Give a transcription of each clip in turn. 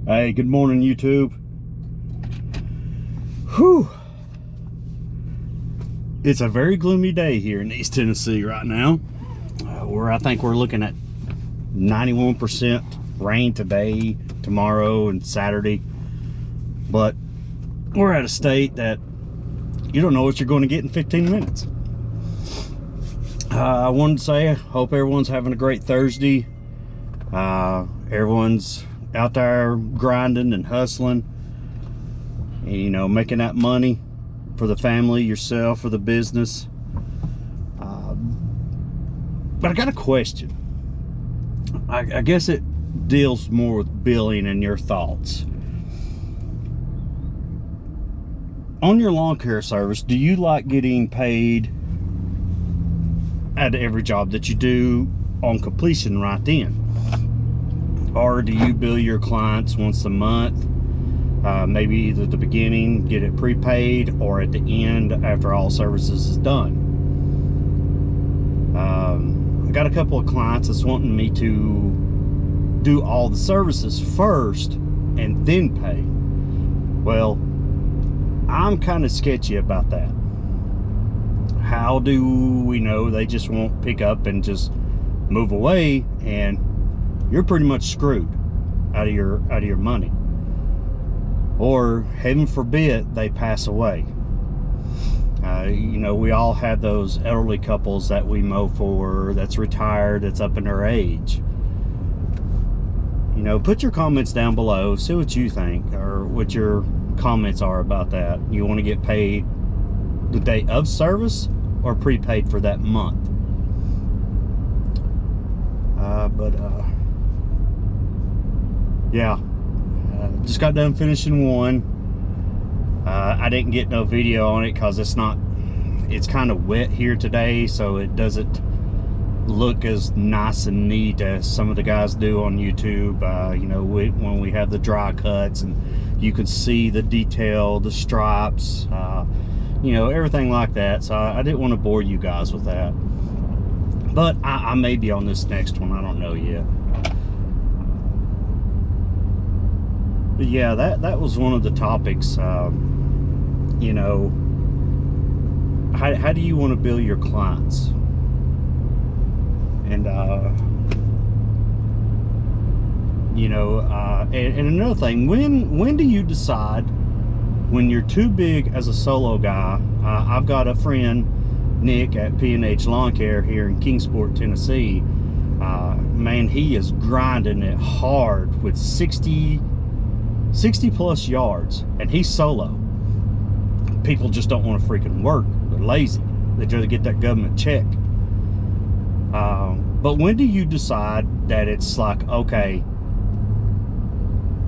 Hey, good morning, YouTube. Whew. It's a very gloomy day here in East Tennessee right now. Where I think we're looking at 91% rain today, tomorrow, and Saturday. But we're at a state that you don't know what you're going to get in 15 minutes. I wanted to say, I hope everyone's having a great Thursday. Everyone's out there grinding and hustling, and, you know, making that money for the family, yourself, for the business. But I got a question. I guess it deals more with billing and your thoughts. On your lawn care service, do you like getting paid at every job that you do on completion right then? Or do you bill your clients once a month? Maybe either at the beginning, get it prepaid, or at the end after all services is done. I got a couple of clients that's wanting me to do all the services first and then pay. Well, I'm kind of sketchy about that. How do we know they just won't pick up and just move away, and you're pretty much screwed out of your money? Or heaven forbid they pass away. You know, we all have those elderly couples that we mow for, that's retired, that's up in their age. You know, put your comments down below, see what you think, or what your comments are about that. You want to get paid the day of service or prepaid for that month? Yeah, just got done finishing one. I didn't get no video on it because it's kind of wet here today, so it doesn't look as nice and neat as some of the guys do on YouTube. You know, when we have the dry cuts and you can see the detail, the stripes, you know, everything like that. So I didn't want to bore you guys with that. But I may be on this next one, I don't know yet. But yeah, that was one of the topics. You know, how do you want to bill your clients? And you know, and another thing, when do you decide when you're too big as a solo guy? I've got a friend, Nick, at P&H Lawn Care here in Kingsport, Tennessee. Man, he is grinding it hard with 60 plus yards, and he's solo. People just don't want to freaking work. They're lazy. They'd rather get that government check. But when do you decide that it's like, okay,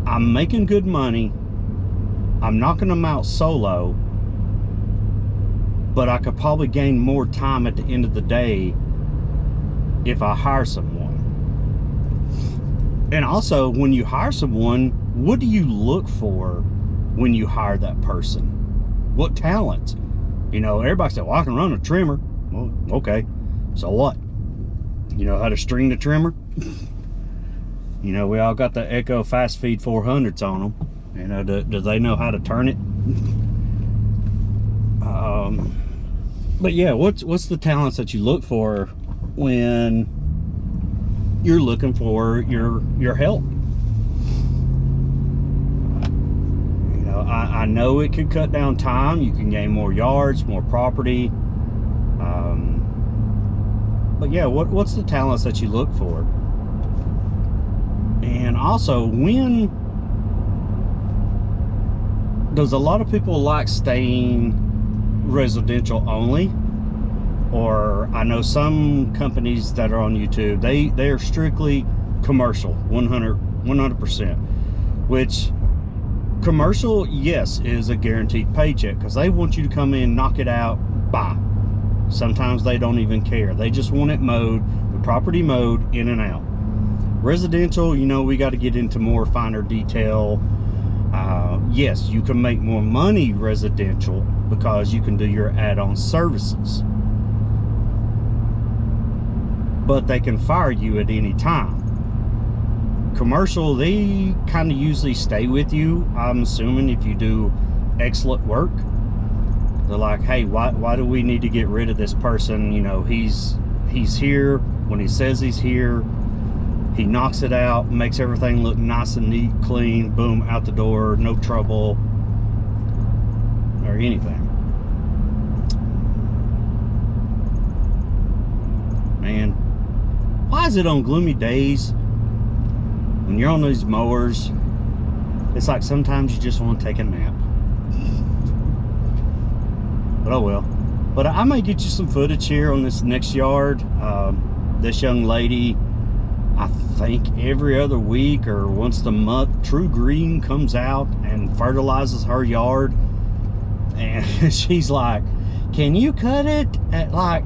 I'm making good money, I'm knocking them out solo, but I could probably gain more time at the end of the day if I hire someone? And also, when you hire someone, what do you look for when you hire that person? What talent? You know, everybody said, well, I can run a trimmer. Well, okay, so what? You know how to string the trimmer? You know, we all got the Echo Fast Feed 400s on them. You know, do they know how to turn it? But yeah, what's the talents that you look for when you're looking for your help? I know it could cut down time. You can gain more yards, more property. But yeah, what's the talents that you look for? And also, when does a lot of people like staying residential only? Or I know some companies that are on YouTube, they are strictly commercial, 100%, which commercial, yes, is a guaranteed paycheck because they want you to come in, knock it out, bye. Sometimes they don't even care. They just want it mowed, the property mowed, in and out. Residential, you know, we got to get into more finer detail. Yes, you can make more money residential because you can do your add-on services. But they can fire you at any time. commercial, they kind of usually stay with you. I'm assuming if you do excellent work, they're like, hey, why do we need to get rid of this person? You know, he's here when he says he's here. He knocks it out, makes everything look nice and neat, clean, boom, out the door, no trouble or anything. Man, why is it on gloomy days when you're on these mowers, it's like sometimes you just want to take a nap? But oh well. But I might get you some footage here on this next yard. This young lady, I think every other week or once a month, True Green comes out and fertilizes her yard. And she's like, can you cut it at like,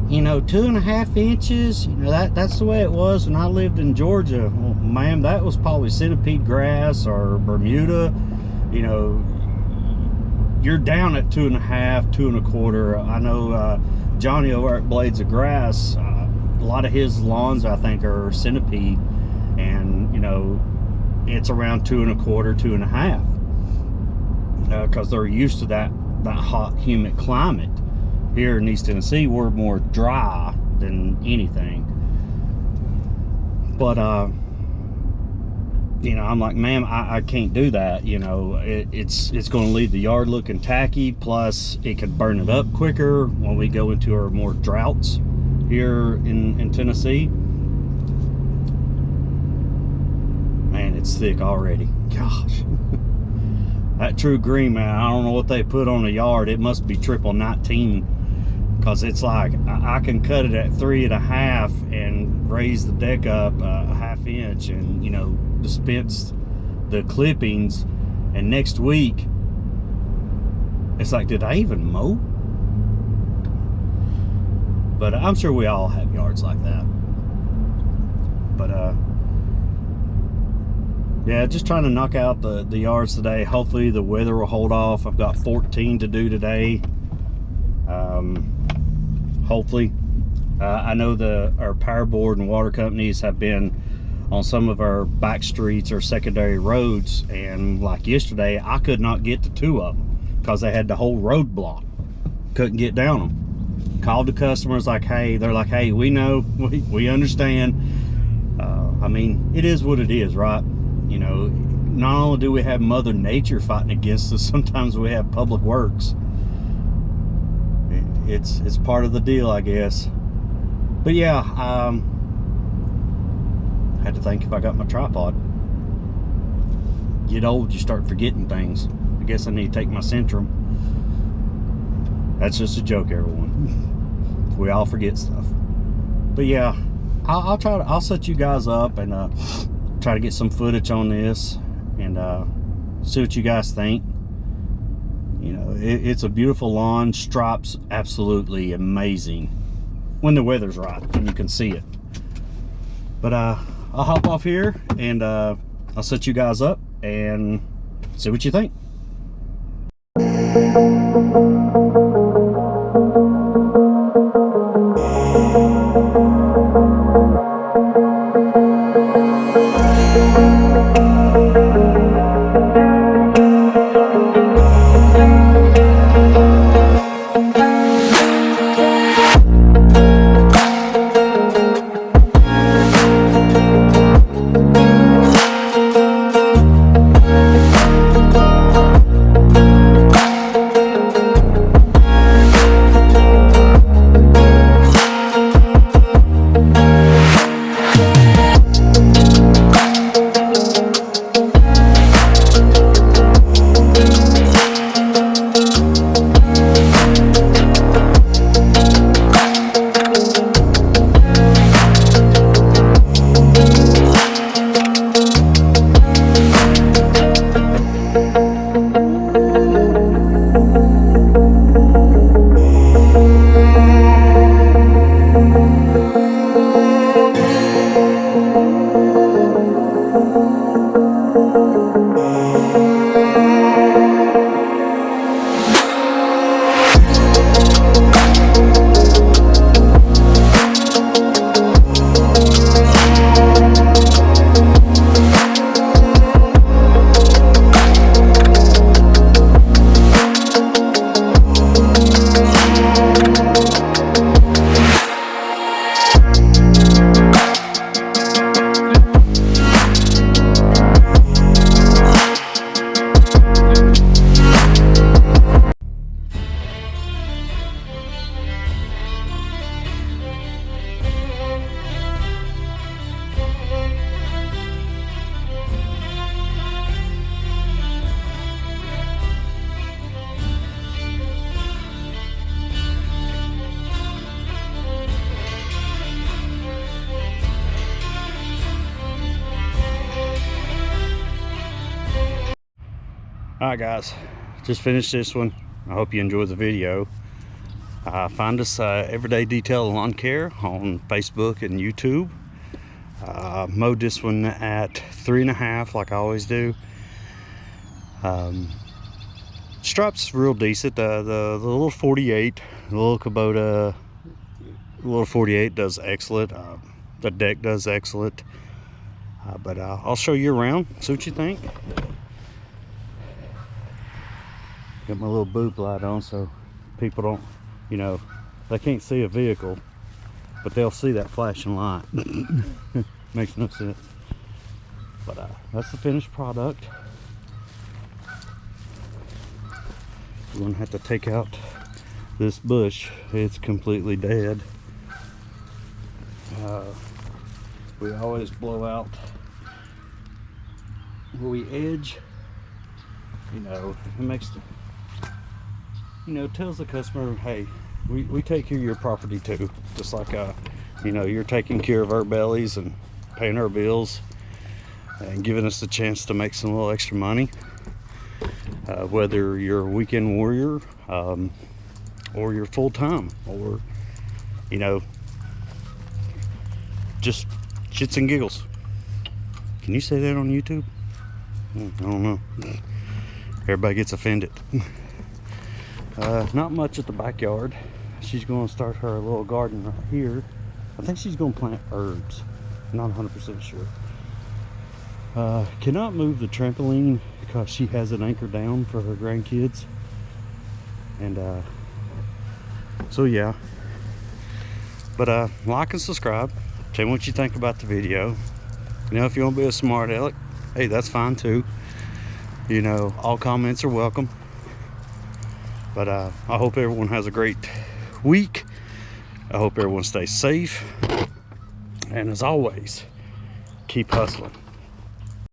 you know, 2.5 inches? You know, that's the way it was when I lived in Georgia. Well, ma'am, that was probably centipede grass or Bermuda. You know, you're down at 2.5, 2.25. I know Johnny over at Blades of Grass, a lot of his lawns I think are centipede, and you know, it's around 2.25, 2.5, because they're used to that hot, humid climate. Here in East Tennessee, we're more dry than anything. But you know, I'm like, ma'am, I can't do that. You know, it's going to leave the yard looking tacky, plus it could burn it up quicker when we go into our more droughts here in Tennessee. Man, it's thick already. Gosh. That True Green, man, I don't know what they put on the yard. It must be triple 19, because it's like I can cut it at 3.5 and raise the deck up a 1/2 inch, and you know, dispense the clippings, and next week it's like, did I even mow? But I'm sure we all have yards like that. But yeah, just trying to knock out the yards today. Hopefully the weather will hold off. I've got 14 to do today. Hopefully. I know our power board and water companies have been on some of our back streets or secondary roads, and like yesterday I could not get to 2 of them because they had the whole road blocked. Couldn't get down them. Called the customers, like, hey, they're like, hey, we know, we understand. I mean, it is what it is, right? You know, not only do we have Mother Nature fighting against us, sometimes we have Public Works. It's part of the deal, I guess. But yeah, I had to think if I got my tripod. Get old, you start forgetting things. I guess I need to take my Centrum. That's just a joke, everyone. We all forget stuff. But yeah, I'll set you guys up and try to get some footage on this and see what you guys think. You know, it's a beautiful lawn. Stripes absolutely amazing when the weather's right and you can see it. But I'll hop off here and I'll set you guys up and see what you think. Alright guys, just finished this one. I hope you enjoyed the video. Find us Everyday Detail Lawn Care on Facebook and YouTube. Mowed this one at 3.5 like I always do. Stripes real decent. The little 48, the little Kubota, the little 48 does excellent. The deck does excellent. But I'll show you around, see what you think. Got my little boob light on so people don't, you know, they can't see a vehicle, but they'll see that flashing light. Makes no sense. But that's the finished product. We're gonna have to take out this bush. It's completely dead. We always blow out where we edge. You know, it makes the, you know, tells the customer, hey, we take care of your property too. Just like you know, you're taking care of our bellies and paying our bills and giving us the chance to make some little extra money. Whether you're a weekend warrior or you're full-time, or, you know, just shits and giggles. Can you say that on YouTube? I don't know. Everybody gets offended. Not much at the backyard. She's going to start her little garden right here. I think she's going to plant herbs. Not 100% sure. Cannot move the trampoline because she has an anchor down for her grandkids. And so yeah. But like and subscribe. Tell me what you think about the video. You know, if you want to be a smart aleck, hey, that's fine too. You know, all comments are welcome. But I hope everyone has a great week. I hope everyone stays safe. And as always, keep hustling.